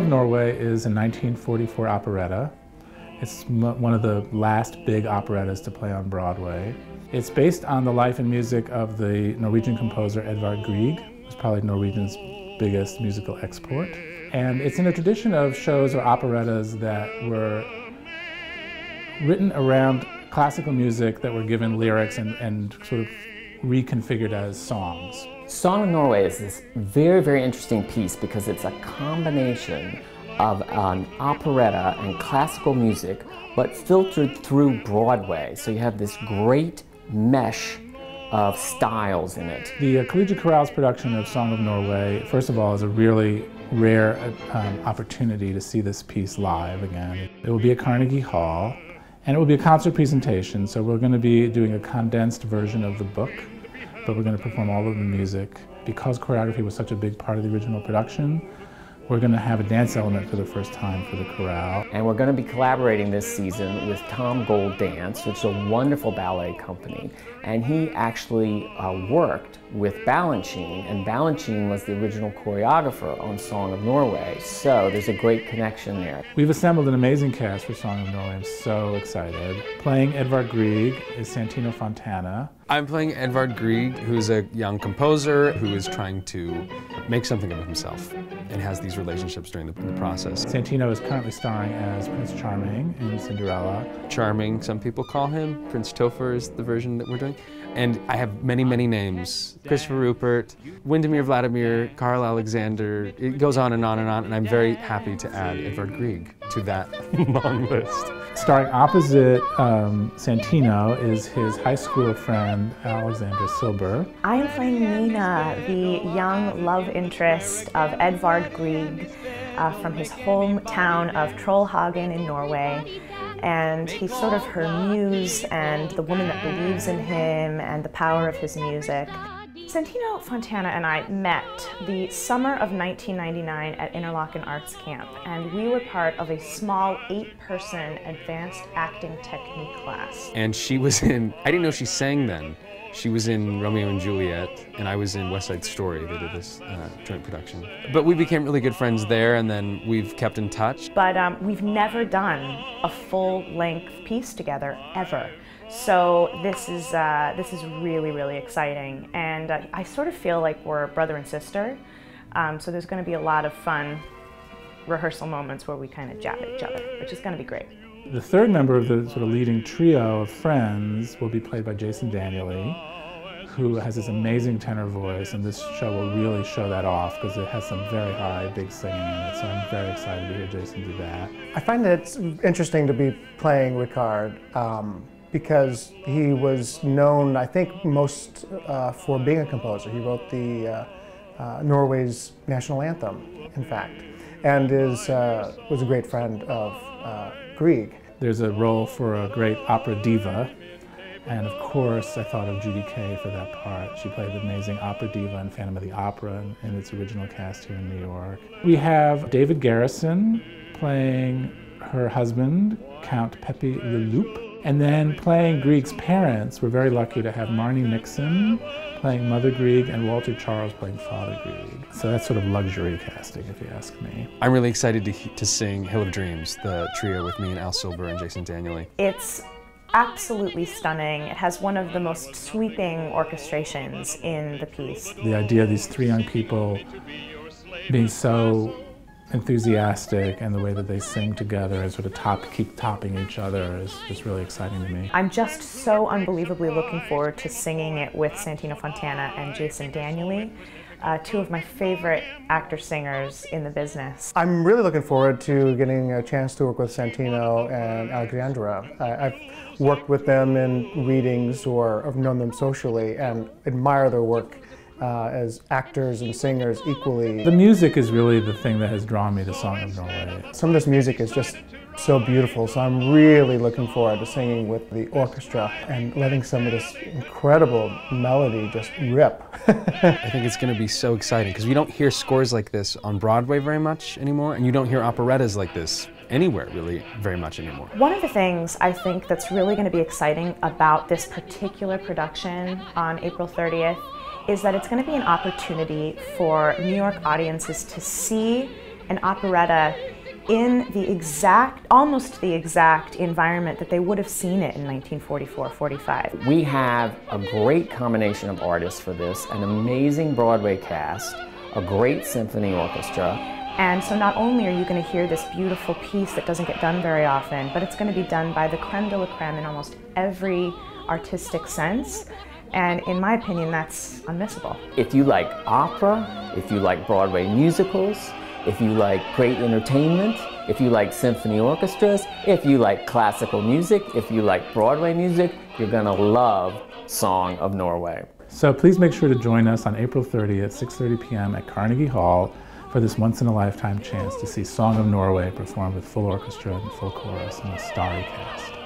of Norway is a 1944 operetta. It's one of the last big operettas to play on Broadway. It's based on the life and music of the Norwegian composer Edvard Grieg, who's probably Norwegian's biggest musical export. And it's in a tradition of shows or operettas that were written around classical music that were given lyrics and sort of reconfigured as songs. Song of Norway is this very, very interesting piece because it's a combination of an operetta and classical music, but filtered through Broadway. So you have this great mesh of styles in it. The Collegiate Chorale's production of Song of Norway, first of all, is a really rare opportunity to see this piece live again. It will be at Carnegie Hall, and it will be a concert presentation, so we're going to be doing a condensed version of the book, but we're going to perform all of the music. Because choreography was such a big part of the original production, we're going to have a dance element for the first time for the chorale. And we're going to be collaborating this season with Tom Gold Dance, which is a wonderful ballet company. And he actually worked with Balanchine, and Balanchine was the original choreographer on Song of Norway. So there's a great connection there. We've assembled an amazing cast for Song of Norway. I'm so excited. Playing Edvard Grieg is Santino Fontana. I'm playing Edvard Grieg, who's a young composer who is trying to make something of himself and has these relationships during the process. Santino is currently starring as Prince Charming in Cinderella. Charming, some people call him. Prince Topher is the version that we're doing. And I have many, many names. Christopher Rupert, Windermere Vladimir, Carl Alexander. It goes on and on and on, and I'm very happy to add Edvard Grieg to that long list. Starring opposite Santino is his high school friend, Alexandra Silber. I am playing Nina, the young love interest of Edvard Grieg from his hometown of Trollhagen in Norway. And he's sort of her muse and the woman that believes in him and the power of his music. Santino Fontana and I met the summer of 1999 at Interlochen Arts Camp, and we were part of a small 8-person advanced acting technique class. And she was in, I didn't know she sang then. She was in Romeo and Juliet, and I was in West Side Story. They did this joint production. But we became really good friends there, and then we've kept in touch. But we've never done a full-length piece together, ever. So this is really, really exciting. And I sort of feel like we're brother and sister. So there's going to be a lot of fun rehearsal moments where we kind of jab at each other, which is going to be great. The third member of the sort of leading trio of friends will be played by Jason Danieley, who has this amazing tenor voice, and this show will really show that off because it has some very high, big singing in it, so I'm very excited to hear Jason do that. I find that it's interesting to be playing Rikard because he was known, I think, most for being a composer. He wrote the Norway's national anthem, in fact, and was a great friend of Grieg. There's a role for a great opera diva, and of course I thought of Judy Kaye for that part. She played the amazing opera diva in Phantom of the Opera in its original cast here in New York. We have David Garrison playing her husband, Count Pepe Le Loup, and then playing Grieg's parents. We're very lucky to have Marni Nixon playing Mother Grieg and Walter Charles playing Father Grieg. So that's sort of luxury casting, if you ask me. I'm really excited to sing Hill of Dreams, the trio with me and Al Silber and Jason Danieley. It's absolutely stunning. It has one of the most sweeping orchestrations in the piece. The idea of these three young people being so enthusiastic and the way that they sing together and sort of keep topping each other is just really exciting to me. I'm just so unbelievably looking forward to singing it with Santino Fontana and Jason Danieley, two of my favorite actor-singers in the business. I'm really looking forward to getting a chance to work with Santino and Alexandra. I've worked with them in readings or I've known them socially and admire their work as actors and singers equally. The music is really the thing that has drawn me to Song of Norway. Some of this music is just so beautiful, so I'm really looking forward to singing with the orchestra and letting some of this incredible melody just rip. I think it's going to be so exciting because we don't hear scores like this on Broadway very much anymore, and you don't hear operettas like this anywhere really very much anymore. One of the things I think that's really going to be exciting about this particular production on April 30th is that it's going to be an opportunity for New York audiences to see an operetta in the exact, almost the exact environment that they would have seen it in 1944-45. We have a great combination of artists for this, an amazing Broadway cast, a great symphony orchestra. And so not only are you going to hear this beautiful piece that doesn't get done very often, but it's going to be done by the creme de la creme in almost every artistic sense. And in my opinion, that's unmissable. If you like opera, if you like Broadway musicals, if you like great entertainment, if you like symphony orchestras, if you like classical music, if you like Broadway music, you're gonna love Song of Norway. So please make sure to join us on April 30th, 6:30 p.m. at Carnegie Hall for this once-in-a-lifetime chance to see Song of Norway performed with full orchestra and full chorus and a starry cast.